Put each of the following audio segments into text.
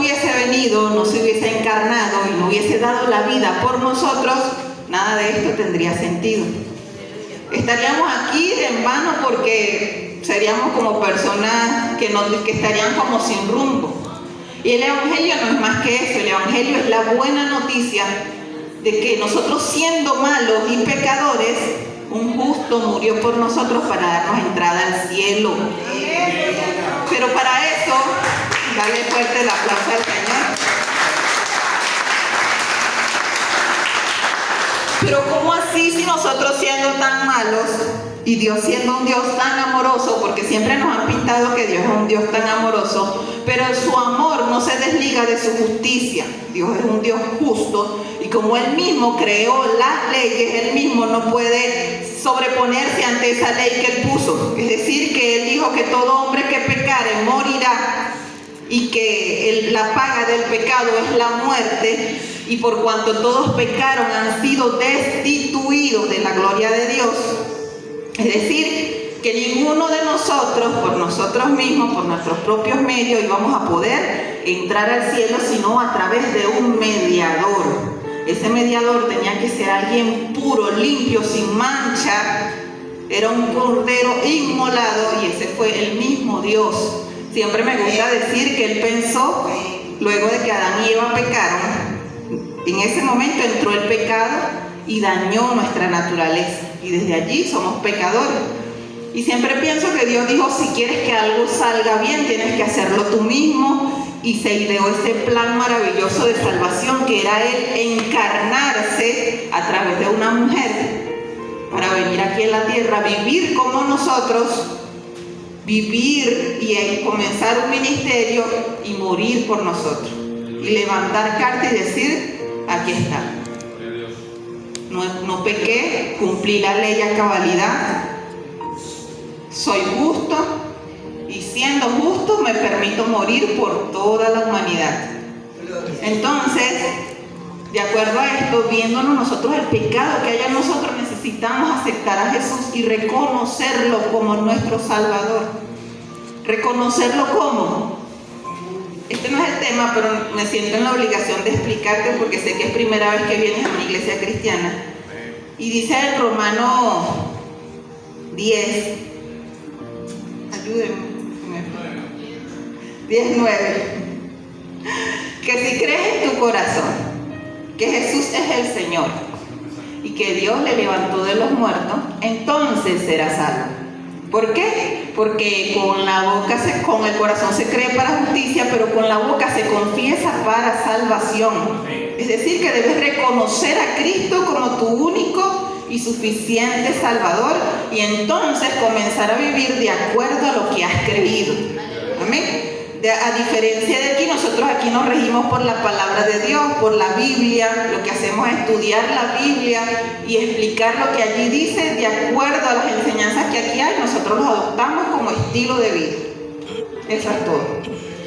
hubiese venido, no se hubiese encarnado y no hubiese dado la vida por nosotros, nada de esto tendría sentido. Estaríamos aquí en vano porque seríamos como personas que estarían como sin rumbo. Y el Evangelio no es más que eso. El Evangelio es la buena noticia de que nosotros, siendo malos y pecadores, un justo murió por nosotros para darnos entrada al cielo. Pero para eso, dale fuerte el aplauso al Señor. Pero ¿cómo así, si nosotros siendo tan malos y Dios siendo un Dios tan amoroso? Porque siempre nos han pintado que Dios es un Dios tan amoroso, pero su amor no se desliga de su justicia. Dios es un Dios justo, y como Él mismo creó las leyes, Él mismo no puede sobreponerse ante esa ley que Él puso. Es decir, que Él dijo que todo hombre que pecare morirá, y que la paga del pecado es la muerte, y por cuanto todos pecaron han sido destituidos de la gloria de Dios. Es decir, que ninguno de nosotros, por nosotros mismos, por nuestros propios medios, íbamos a poder entrar al cielo, sino a través de un mediador. Ese mediador tenía que ser alguien puro, limpio, sin mancha. Era un cordero inmolado, y ese fue el mismo Dios. Siempre me gusta decir que Él pensó, luego de que Adán y Eva pecaron, en ese momento entró el pecado y dañó nuestra naturaleza, y desde allí somos pecadores. Y siempre pienso que Dios dijo, si quieres que algo salga bien, tienes que hacerlo tú mismo, y se ideó ese plan maravilloso de salvación, que era Él encarnarse a través de una mujer para venir aquí en la tierra, vivir como nosotros, vivir y comenzar un ministerio y morir por nosotros, y levantar carta y decir, aquí está. No pequé, cumplí la ley a cabalidad, soy justo, y siendo justo me permito morir por toda la humanidad. Entonces, de acuerdo a esto, viéndonos nosotros el pecado que hay en nosotros, necesitamos aceptar a Jesús y reconocerlo como nuestro Salvador. ¿Reconocerlo cómo? Este no es el tema, pero me siento en la obligación de explicarte, porque sé que es primera vez que vienes a una iglesia cristiana. Y dice en Romanos 10, ayúdenme, 10:9, que si crees en tu corazón que Jesús es el Señor y que Dios le levantó de los muertos, entonces serás salvo. ¿Por qué? Porque con el corazón se cree para justicia, pero con la boca se confiesa para salvación. Es decir, que debes reconocer a Cristo como tu único y suficiente Salvador, y entonces comenzar a vivir de acuerdo a lo que has creído. Amén. A diferencia de aquí, nosotros aquí nos regimos por la palabra de Dios, por la Biblia. Lo que hacemos es estudiar la Biblia y explicar lo que allí dice de acuerdo a las enseñanzas que aquí hay. Nosotros los adoptamos como estilo de vida. Eso es todo.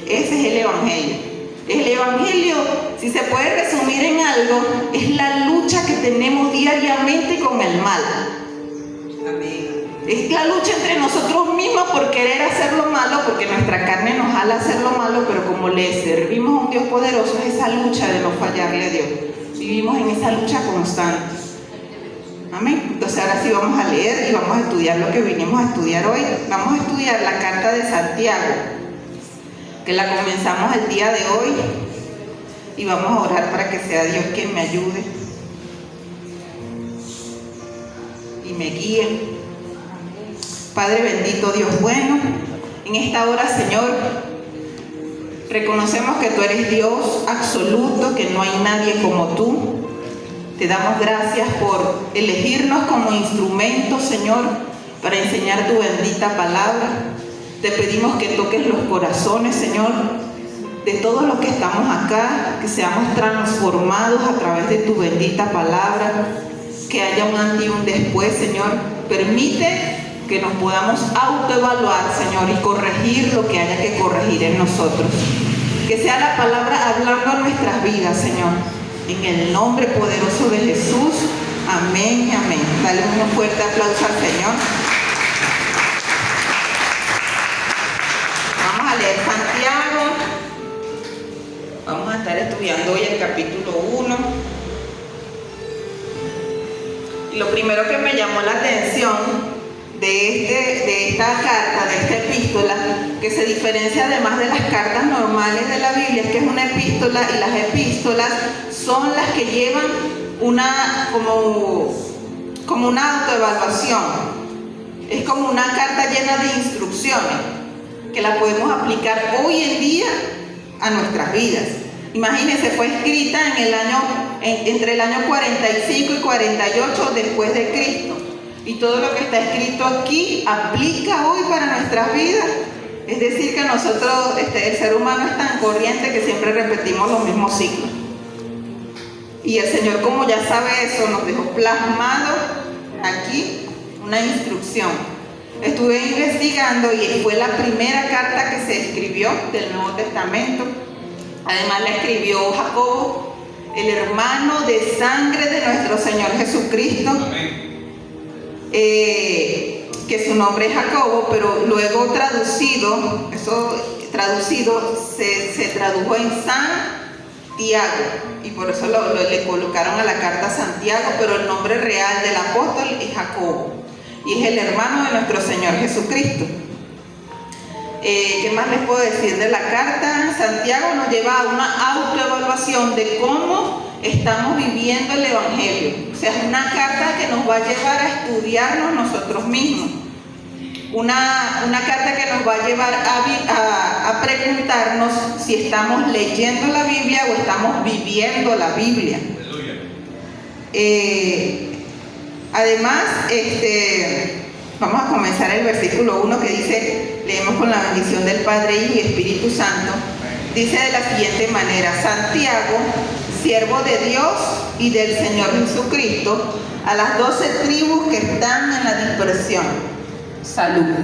Ese es el Evangelio. El Evangelio, si se puede resumir en algo, es la lucha que tenemos diariamente con el mal. Es la lucha entre nosotros mismos por querer hacer lo malo, porque nuestra carne nos jala a hacer lo malo, pero como le servimos a un Dios poderoso, es esa lucha de no fallarle a Dios. Vivimos en esa lucha constante. Amén. Entonces ahora sí vamos a leer y vamos a estudiar lo que vinimos a estudiar hoy. Vamos a estudiar la carta de Santiago, que la comenzamos el día de hoy, y vamos a orar para que sea Dios quien me ayude y me guíe. Padre bendito, Dios bueno, en esta hora, Señor, reconocemos que tú eres Dios absoluto, que no hay nadie como tú. Te damos gracias por elegirnos como instrumentos, Señor, para enseñar tu bendita palabra. Te pedimos que toques los corazones, Señor, de todos los que estamos acá, que seamos transformados a través de tu bendita palabra, que haya un antes y un después, Señor. Permite que nos podamos autoevaluar, Señor, y corregir lo que haya que corregir en nosotros. Que sea la palabra hablando a nuestras vidas, Señor. En el nombre poderoso de Jesús. Amén y amén. Dale un fuerte aplauso al Señor. Vamos a leer Santiago, Vamos a estar estudiando hoy el capítulo 1. Y lo primero que me llamó la atención de esta carta, de esta epístola, que se diferencia además de las cartas normales de la Biblia, es que es una epístola, y las epístolas son las que llevan como una autoevaluación. Es como una carta llena de instrucciones que la podemos aplicar hoy en día a nuestras vidas. Imagínense, fue escrita entre el año 45 y 48 después de Cristo. Y todo lo que está escrito aquí aplica hoy para nuestras vidas. Es decir, que nosotros, el ser humano es tan corriente que siempre repetimos los mismos ciclos. Y el Señor, como ya sabe eso, nos dejó plasmado aquí una instrucción. Estuve investigando y fue la primera carta que se escribió del Nuevo Testamento. Además la escribió Jacobo, el hermano de sangre de nuestro Señor Jesucristo. Amén. Que su nombre es Jacobo, pero luego traducido se tradujo en Santiago, y por eso le colocaron a la carta Santiago, pero el nombre real del apóstol es Jacobo, y es el hermano de nuestro Señor Jesucristo. ¿Qué más les puedo decir de la carta? Santiago nos lleva a una autoevaluación de cómo estamos viviendo el Evangelio. O sea, es una carta que nos va a llevar a estudiarnos nosotros mismos. Una carta que nos va a llevar a preguntarnos si estamos leyendo la Biblia o estamos viviendo la Biblia. Además, vamos a comenzar el versículo 1 que dice, leemos con la bendición del Padre, Hijo y Espíritu Santo. Dice de la siguiente manera: Santiago, siervo de Dios y del Señor Jesucristo, a las 12 tribus que están en la dispersión. Salud.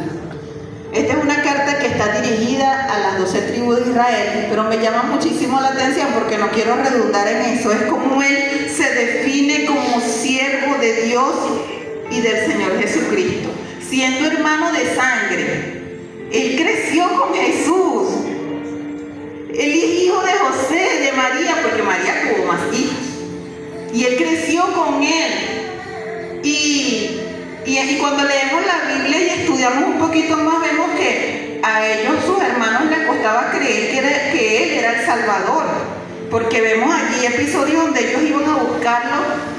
Esta es una carta que está dirigida a las 12 tribus de Israel, pero me llama muchísimo la atención porque no quiero redundar en eso. Es como él se define como siervo de Dios y del Señor Jesucristo, siendo hermano de sangre. Él creció con Jesús. Él es hijo de José, de María, porque María tuvo más hijos. Y él creció con él. Y cuando leemos la Biblia y estudiamos un poquito más, vemos que a ellos, sus hermanos, les costaba creer que él era el Salvador. Porque vemos allí episodios donde ellos iban a buscarlo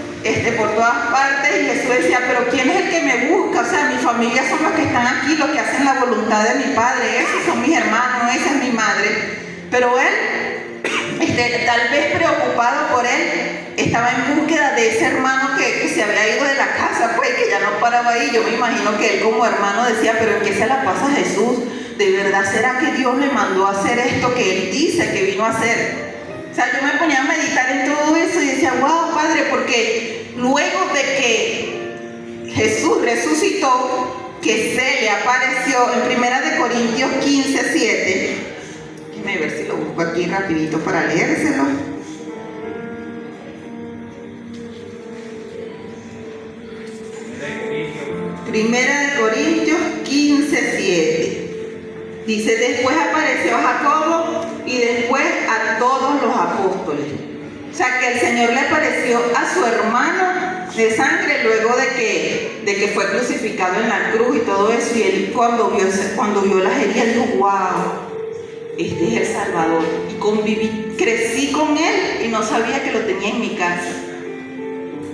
por todas partes, y Jesús decía, pero ¿quién es el que me busca? O sea, mi familia son los que están aquí, los que hacen la voluntad de mi Padre, esos son mis hermanos, esa es mi madre. Pero él, tal vez preocupado por él, estaba en búsqueda de ese hermano que se había ido de la casa, pues, que ya no paraba ahí. Yo me imagino que él como hermano decía, pero ¿en qué se la pasa Jesús? ¿De verdad será que Dios le mandó a hacer esto que él dice que vino a hacer? O sea, yo me ponía a meditar en todo eso y decía, wow, Padre, porque luego de que Jesús resucitó, que se le apareció en 1 Corintios 15:7, déjenme ver si lo busco aquí rapidito para leérselo. Primera de Corintios 15:7. Dice, después apareció a Jacobo y después a todos los apóstoles. O sea, que el Señor le apareció a su hermano de sangre luego de que fue crucificado en la cruz y todo eso. Y él cuando vio las heridas, dijo, wow, este es el Salvador. Y crecí con él y no sabía que lo tenía en mi casa.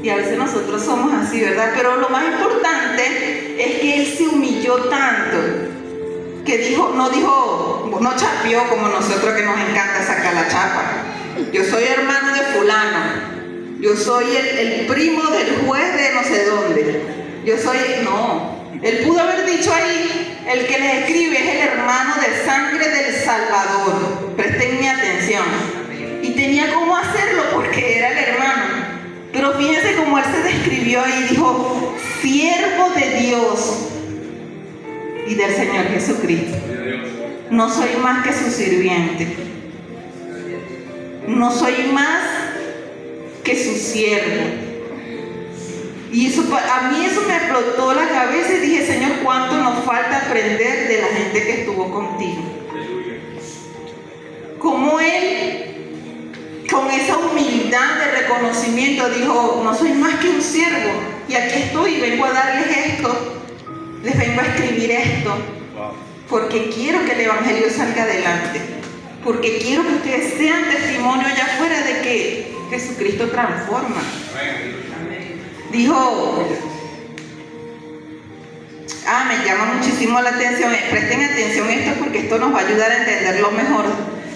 Y a veces nosotros somos así, ¿verdad? Pero lo más importante es que él se humilló tanto que no chapeó como nosotros, que nos encanta sacar la chapa. Yo soy hermano de fulano, yo soy el primo del juez de no sé dónde, él pudo haber dicho ahí, el que les escribe es el hermano de sangre del Salvador. Presten mi atención. Y tenía cómo hacerlo porque era el hermano. Pero fíjense cómo él se describió ahí, dijo, siervo de Dios y del Señor Jesucristo. No soy más que su sirviente. No soy más que su siervo. Y a mí eso me explotó la cabeza y dije, Señor, ¿cuánto nos falta aprender de la gente que estuvo contigo? Cómo Él con esa humildad de reconocimiento dijo, no soy más que un siervo y aquí estoy, vengo a darles esto, les vengo a escribir esto, porque quiero que el evangelio salga adelante, porque quiero que ustedes sean testimonio allá afuera de que Jesucristo transforma. Dijo, me llama muchísimo la atención, presten atención a esto porque esto nos va a ayudar a entenderlo mejor.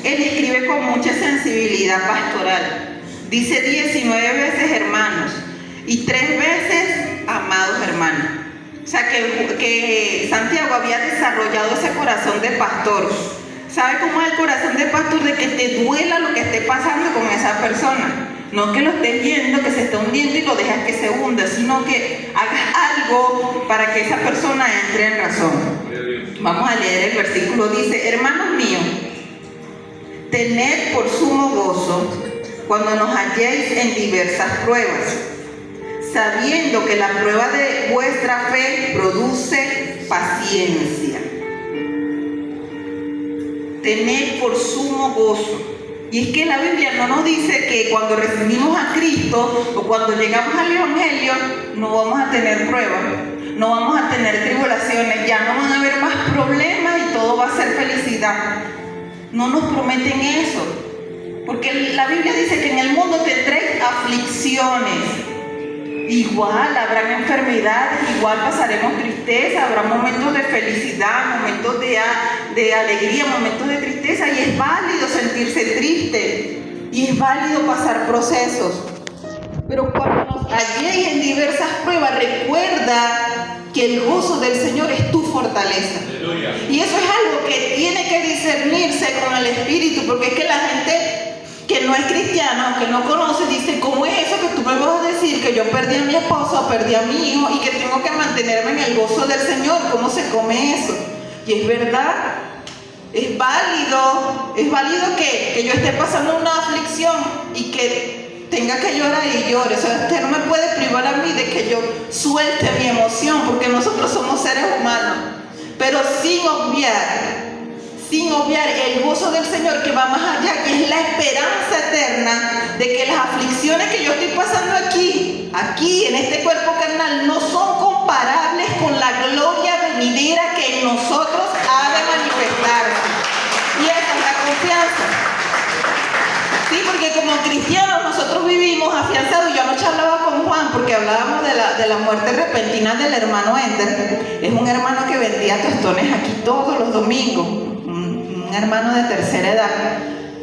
Él escribe con mucha sensibilidad pastoral. Dice 19 veces hermanos y 3 veces amados hermanos. O sea que Santiago había desarrollado ese corazón de pastor. ¿Sabe cómo es el corazón de pastor? De que te duela lo que esté pasando con esa persona. No que lo estés viendo que se está hundiendo y lo dejas que se hunda, sino que hagas algo para que esa persona entre en razón. Vamos a leer el versículo. Dice, hermanos míos, tened por sumo gozo cuando nos halléis en diversas pruebas, sabiendo que la prueba de vuestra fe produce paciencia. Tened por sumo gozo. Y es que la Biblia no nos dice que cuando recibimos a Cristo o cuando llegamos al Evangelio no vamos a tener pruebas, no vamos a tener tribulaciones, ya no van a haber más problemas y todo va a ser felicidad. No nos prometen eso, porque la Biblia dice que en el mundo tendréis aflicciones. Igual habrán enfermedades, igual pasaremos tristeza, habrá momentos de felicidad, momentos de alegría, momentos de tristeza, y es válido sentirse triste y es válido pasar procesos. Pero cuando nos halléis en diversas pruebas, recuerda que el gozo del Señor es tu fortaleza. Aleluya. Y eso es algo que tiene que discernirse con el Espíritu, porque es que la gente que no es cristiana, que no conoce, dice, ¿cómo es eso que tú me vas a decir que yo perdí a mi esposo, perdí a mi hijo y que tengo que mantenerme en el gozo del Señor? ¿Cómo se come eso? Y es verdad, es válido que yo esté pasando una aflicción y que tenga que llorar y llore. O sea, usted no me puede privar a mí de que yo suelte mi emoción, porque nosotros somos seres humanos, pero sin obviar el gozo del Señor que va más allá, que es la esperanza eterna de que las aflicciones que yo estoy pasando aquí en este cuerpo carnal, no son comparables con la gloria venidera que en nosotros ha de manifestarse. Y esa es la confianza. Sí, porque como cristianos nosotros vivimos afianzados. Yo anoche hablaba con Juan porque hablábamos de la muerte repentina del hermano Ender. Es un hermano que vendía tostones aquí todos los domingos, un hermano de tercera edad.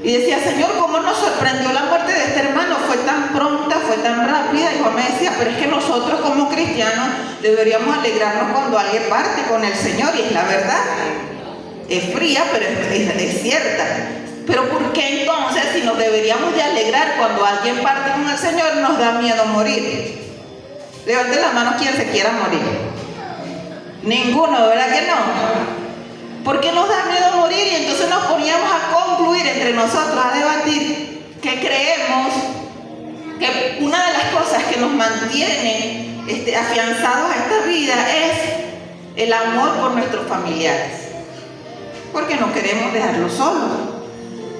Y decía, Señor, ¿cómo nos sorprendió la muerte de este hermano? Fue tan pronta, fue tan rápida. Y Juan me decía, pero es que nosotros como cristianos deberíamos alegrarnos cuando alguien parte con el Señor. Y es la verdad. Es fría, pero es cierta. Pero ¿por qué entonces, si nos deberíamos de alegrar cuando alguien parte con el Señor, nos da miedo morir? Levante la mano quien se quiera morir. Ninguno, ¿verdad que no? ¿Por qué nos da miedo morir? Y entonces nos poníamos a concluir entre nosotros, a debatir, que creemos que una de las cosas que nos mantiene afianzados a esta vida es el amor por nuestros familiares, porque no queremos dejarlos solos.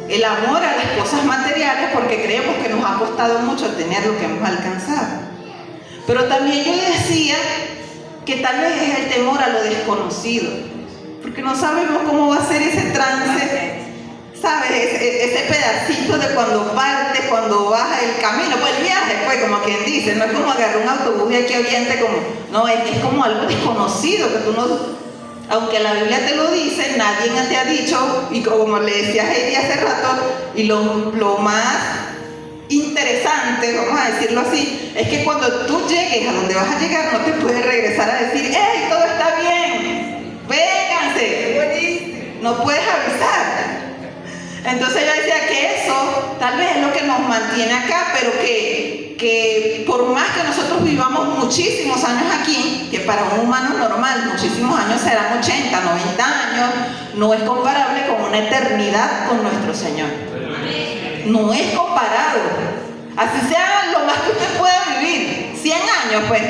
El amor a las cosas materiales, porque creemos que nos ha costado mucho tener lo que hemos alcanzado. Pero también yo decía que tal vez es el temor a lo desconocido, porque no sabemos cómo va a ser ese trance, ¿sabes? Ese pedacito de cuando parte, cuando baja el camino, pues el viaje, pues como quien dice, no es como agarrar un autobús y aquí aviente como, no, es como algo desconocido que tú no... Aunque la Biblia te lo dice, nadie te ha dicho, y como le decía a Heidi hace rato, y lo más interesante, vamos a decirlo así, es que cuando tú llegues a donde vas a llegar, no te puedes regresar a decir, ¡hey, todo está bien! ¡Vénganse! No puedes avisar. Entonces yo decía que eso tal vez es lo que nos mantiene acá, pero que por más que nosotros vivamos muchísimos años aquí, que para un humano normal muchísimos años serán 80, 90 años, no es comparable con una eternidad con nuestro Señor. No es comparado. Así sea lo más que usted pueda vivir, 100 años pues,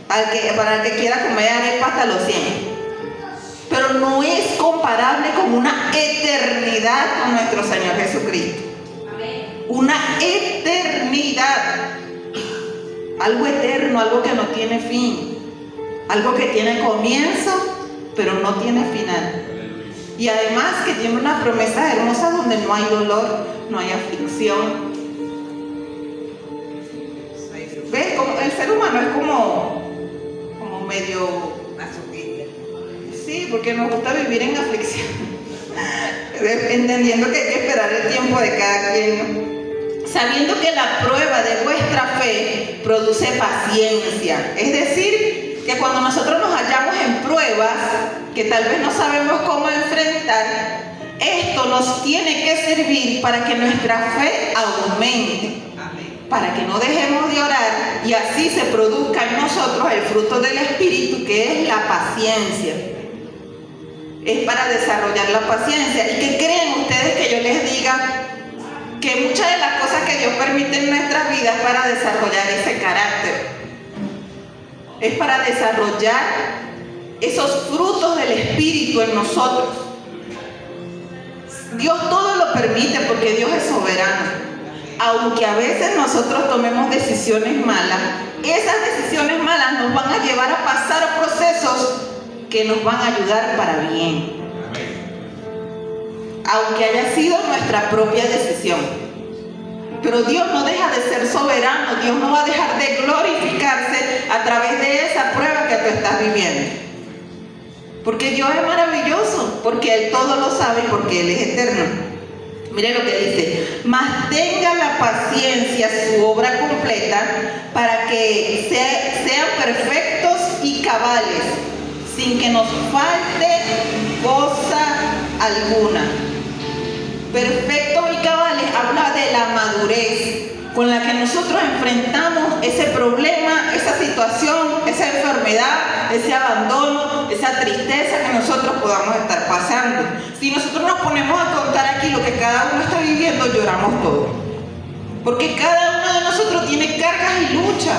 para el que quiera comer arepa hasta los 100. Pero no es comparable con una eternidad con nuestro Señor Jesucristo. Una eternidad. Algo eterno, algo que no tiene fin. Algo que tiene comienzo, pero no tiene final. Y además que tiene una promesa hermosa donde no hay dolor, no hay aflicción. ¿Ves? El ser humano es como medio masoquista. Sí, porque nos gusta vivir en aflicción. Entendiendo que hay que esperar el tiempo de cada quien, ¿no? Sabiendo que la prueba de vuestra fe produce paciencia. Es decir, que cuando nosotros nos hallamos en pruebas que tal vez no sabemos cómo enfrentar, esto nos tiene que servir para que nuestra fe aumente, para que no dejemos de orar y así se produzca en nosotros el fruto del Espíritu, que es la paciencia. Es para desarrollar la paciencia. ¿Y qué creen ustedes que yo les diga? Que muchas de las cosas que Dios permite en nuestras vidas es para desarrollar ese carácter. Es para desarrollar esos frutos del Espíritu en nosotros. Dios todo lo permite porque Dios es soberano. Aunque a veces nosotros tomemos decisiones malas, esas decisiones malas nos van a llevar a pasar procesos que nos van a ayudar para bien. Aunque haya sido nuestra propia decisión. Pero Dios no deja de ser soberano. Dios no va a dejar de glorificarse a través de esa prueba que tú estás viviendo. Porque Dios es maravilloso, porque Él todo lo sabe y porque Él es eterno. Mire lo que dice: mas tenga la paciencia su obra completa para que sean perfectos y cabales, sin que nos falte cosa alguna. Perfectos y cabales habla de la madurez con la que nosotros enfrentamos ese problema, esa situación, esa enfermedad, ese abandono, esa tristeza que nosotros podamos estar pasando. Si nosotros nos ponemos a contar aquí lo que cada uno está viviendo, lloramos todos. Porque cada uno de nosotros tiene cargas y luchas.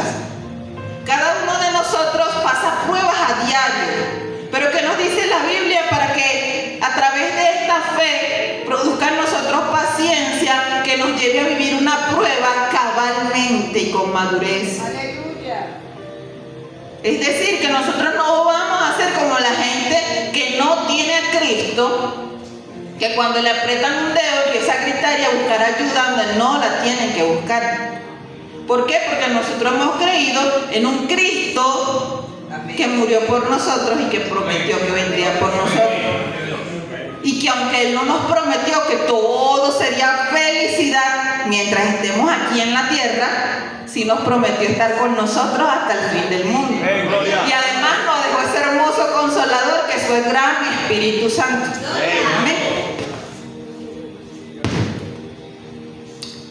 Cada uno de nosotros pasa pruebas a diario. Pero ¿qué nos dice la Biblia? Para que a través de esta fe produzca en nosotros paciencia que nos lleve a vivir una prueba cabalmente y con madurez. Aleluya. Es decir, que nosotros no vamos a ser como la gente que no tiene a Cristo, que cuando le aprietan un dedo empieza a gritar y a buscar ayuda donde no la tienen que buscar. ¿Por qué? Porque nosotros hemos creído en un Cristo que murió por nosotros y que prometió que vendría por nosotros. Y que aunque Él no nos prometió que todo sería felicidad mientras estemos aquí en la tierra, sí nos prometió estar con nosotros hasta el fin del mundo. Y además nos dejó ese hermoso consolador que es su gran Espíritu Santo. Amén.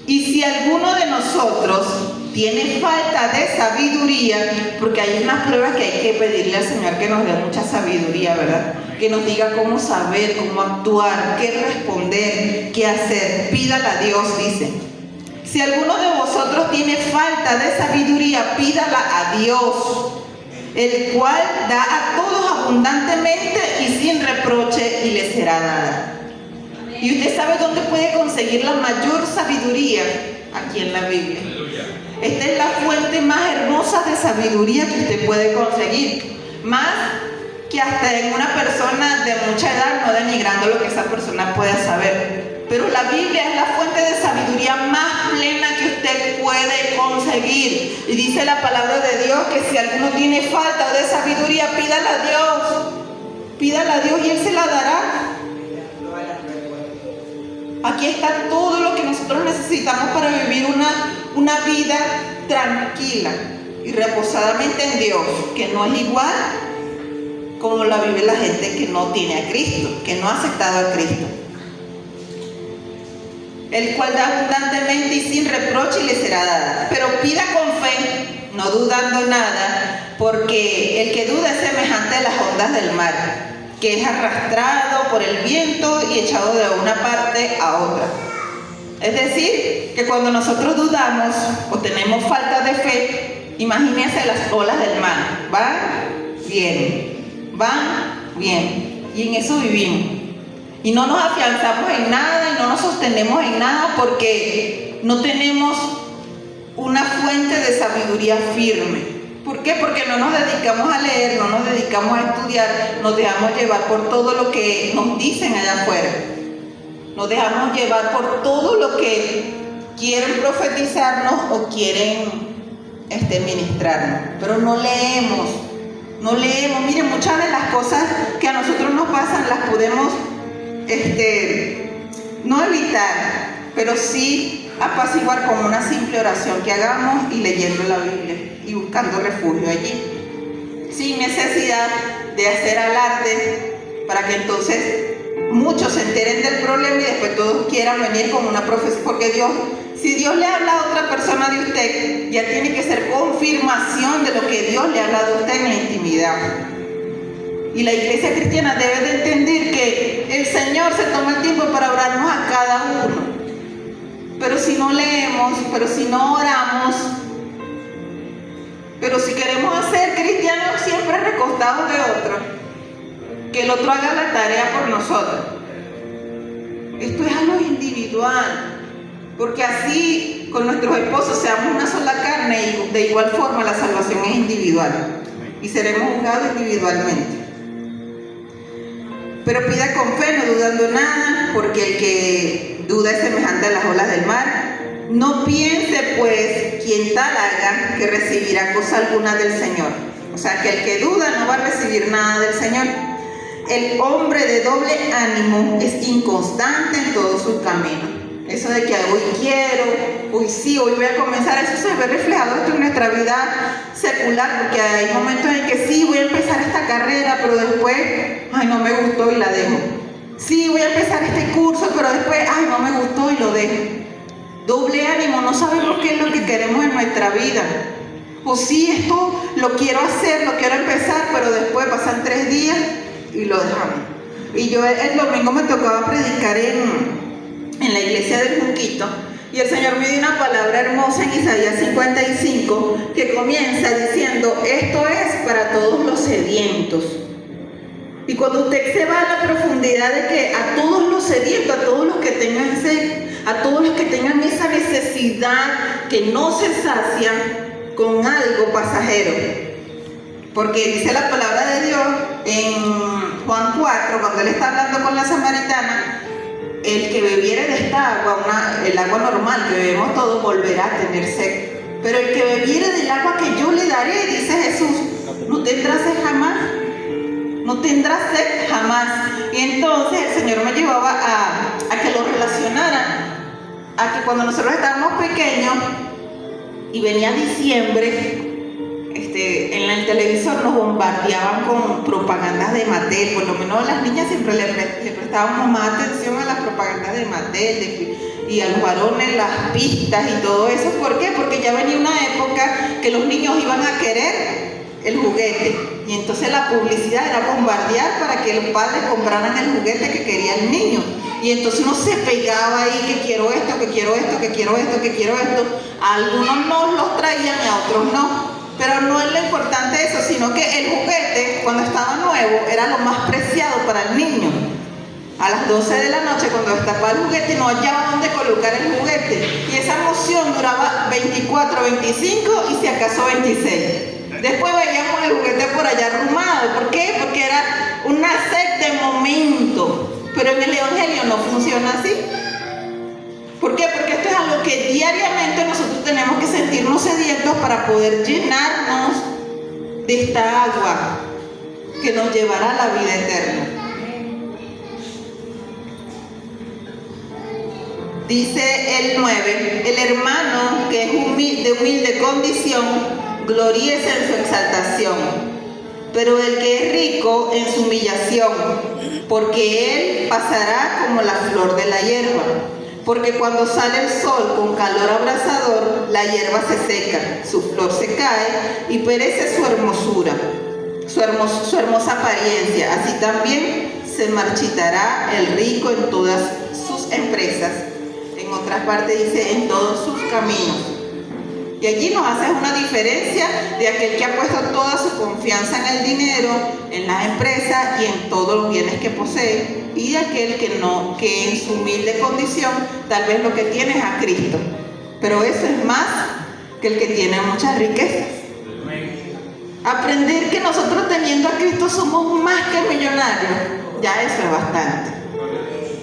Y si alguno de nosotros tiene falta de sabiduría, porque hay unas pruebas que hay que pedirle al Señor que nos dé mucha sabiduría, ¿verdad? Que nos diga cómo saber, cómo actuar, qué responder, qué hacer. Pídala a Dios, dice. Si alguno de vosotros tiene falta de sabiduría, pídala a Dios, el cual da a todos abundantemente y sin reproche, y le será dada. Y usted sabe dónde puede conseguir la mayor sabiduría, aquí en la Biblia. Esta es la fuente más hermosa de sabiduría que usted puede conseguir. Más que hasta en una persona de mucha edad, no denigrando lo que esa persona pueda saber. Pero la Biblia es la fuente de sabiduría más plena que usted puede conseguir. Y dice la palabra de Dios que si alguno tiene falta de sabiduría, pídala a Dios. Pídala a Dios y Él se la dará. Aquí está todo lo que nosotros necesitamos para vivir una vida tranquila y reposadamente en Dios, que no es igual como la vive la gente que no tiene a Cristo, que no ha aceptado a Cristo. El cual da abundantemente y sin reproche y le será dada. Pero pida con fe, no dudando nada, porque el que duda es semejante a las ondas del mar, que es arrastrado por el viento y echado de una parte a otra. Es decir, que cuando nosotros dudamos o tenemos falta de fe, imagínense las olas del mar. Van, vienen, y en eso vivimos. Y no nos afianzamos en nada y no nos sostenemos en nada porque no tenemos una fuente de sabiduría firme. ¿Por qué? Porque no nos dedicamos a leer, no nos dedicamos a estudiar, nos dejamos llevar por todo lo que nos dicen allá afuera. Nos dejamos llevar por todo lo que quieren profetizarnos o quieren ministrarnos. Pero no leemos. Miren, muchas de las cosas que a nosotros nos pasan las podemos no evitar, pero sí apaciguar con una simple oración que hagamos y leyendo la Biblia y buscando refugio allí, sin necesidad de hacer alarde para que entonces muchos se enteren del problema y después todos quieran venir con una profecía, porque si Dios le habla a otra persona de usted, ya tiene que ser confirmación de lo que Dios le ha hablado a usted en la intimidad. Y la iglesia cristiana debe de entender que el Señor se toma el tiempo para orarnos a cada uno. Pero si no leemos, pero si no oramos, pero si queremos ser cristianos siempre recostados de otro, que el otro haga la tarea por nosotros. Esto es algo individual, porque así con nuestros esposos seamos una sola carne y de igual forma la salvación es individual y seremos juzgados individualmente. Pero pida con fe, no dudando nada, porque el que duda es semejante a las olas del mar. No piense pues quien tal haga que recibirá cosa alguna del Señor. O sea, que el que duda no va a recibir nada del Señor. El hombre de doble ánimo es inconstante en todos sus caminos. Eso de que hoy quiero, hoy sí, hoy voy a comenzar, eso se ve reflejado esto en nuestra vida secular, porque hay momentos en que sí, voy a empezar esta carrera, pero después, ay, no me gustó y la dejo. Sí, voy a empezar este curso, pero después, ay, no me gustó y lo dejo. Doble ánimo, no sabemos qué es lo que queremos en nuestra vida. O sí, esto lo quiero hacer, lo quiero empezar, pero después pasan 3 días y lo dejamos. Y yo el domingo me tocaba predicar en la iglesia del Junquito, y el Señor me dio una palabra hermosa en Isaías 55 que comienza diciendo: esto es para todos los sedientos. Y cuando usted se va a la profundidad de que a todos los sedientos, a todos los que tengan sed, a todos los que tengan esa necesidad que no se sacian con algo pasajero, porque dice la palabra de Dios en Juan 4, cuando él está hablando con la samaritana: el que bebiere de esta agua, el agua normal que bebemos todos, volverá a tener sed. Pero el que bebiere del agua que yo le daré, dice Jesús, no tendrá sed jamás. No tendrá sed jamás. Y entonces el Señor me llevaba a que lo relacionara a que cuando nosotros estábamos pequeños y venía diciembre, en el televisor nos bombardeaban con propagandas de Mattel. Por lo menos las niñas siempre le prestábamos más atención a las propagandas de Mattel y a los varones, las pistas y todo eso. ¿Por qué? Porque ya venía una época que los niños iban a querer el juguete, y entonces la publicidad era bombardear para que los padres compraran el juguete que quería el niño. Y entonces uno se pegaba ahí, que quiero esto, que quiero esto, que quiero esto, que quiero esto. A algunos nos los traían y a otros no. Pero no es lo importante eso, sino que el juguete, cuando estaba nuevo, era lo más preciado para el niño. A las 12 de la noche, cuando destapaba el juguete, no hallaba dónde colocar el juguete. Y esa emoción duraba 24, 25 y si acaso 26. Después veíamos el juguete por allá arrumado. ¿Por qué? Porque era una sed de momento. Pero en el Evangelio no funciona así. ¿Por qué? Porque esto es algo que diariamente nosotros tenemos que sentirnos sedientos para poder llenarnos de esta agua que nos llevará a la vida eterna. Dice el 9: el hermano que es de humilde condición, gloríese en su exaltación, pero el que es rico en su humillación, porque él pasará como la flor de la hierba. Porque cuando sale el sol con calor abrasador, la hierba se seca, su flor se cae y perece su hermosura, su hermosa apariencia. Así también se marchitará el rico en todas sus empresas. En otras partes dice en todos sus caminos. Y allí nos hace una diferencia de aquel que ha puesto toda su confianza en el dinero, en las empresas y en todos los bienes que posee, y aquel que en su humilde condición tal vez lo que tiene es a Cristo. Pero eso es más que el que tiene muchas riquezas. Aprender que nosotros teniendo a Cristo somos más que millonarios, ya eso es bastante.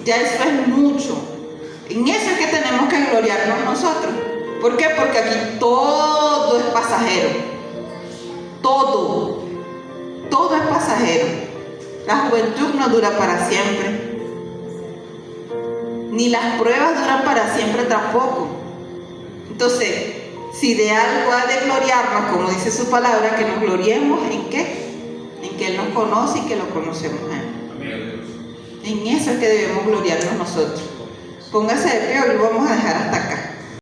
Ya eso es mucho. En eso es que tenemos que gloriarnos nosotros. ¿Por qué? Porque aquí todo es pasajero. Todo es pasajero. La juventud no dura para siempre. Ni las pruebas duran para siempre tampoco. Entonces, si de algo ha de gloriarnos, como dice su palabra, que nos gloriemos ¿en qué? En que Él nos conoce y que lo conocemos a Él. En eso es que debemos gloriarnos nosotros. Póngase de pie y lo vamos a dejar hasta acá.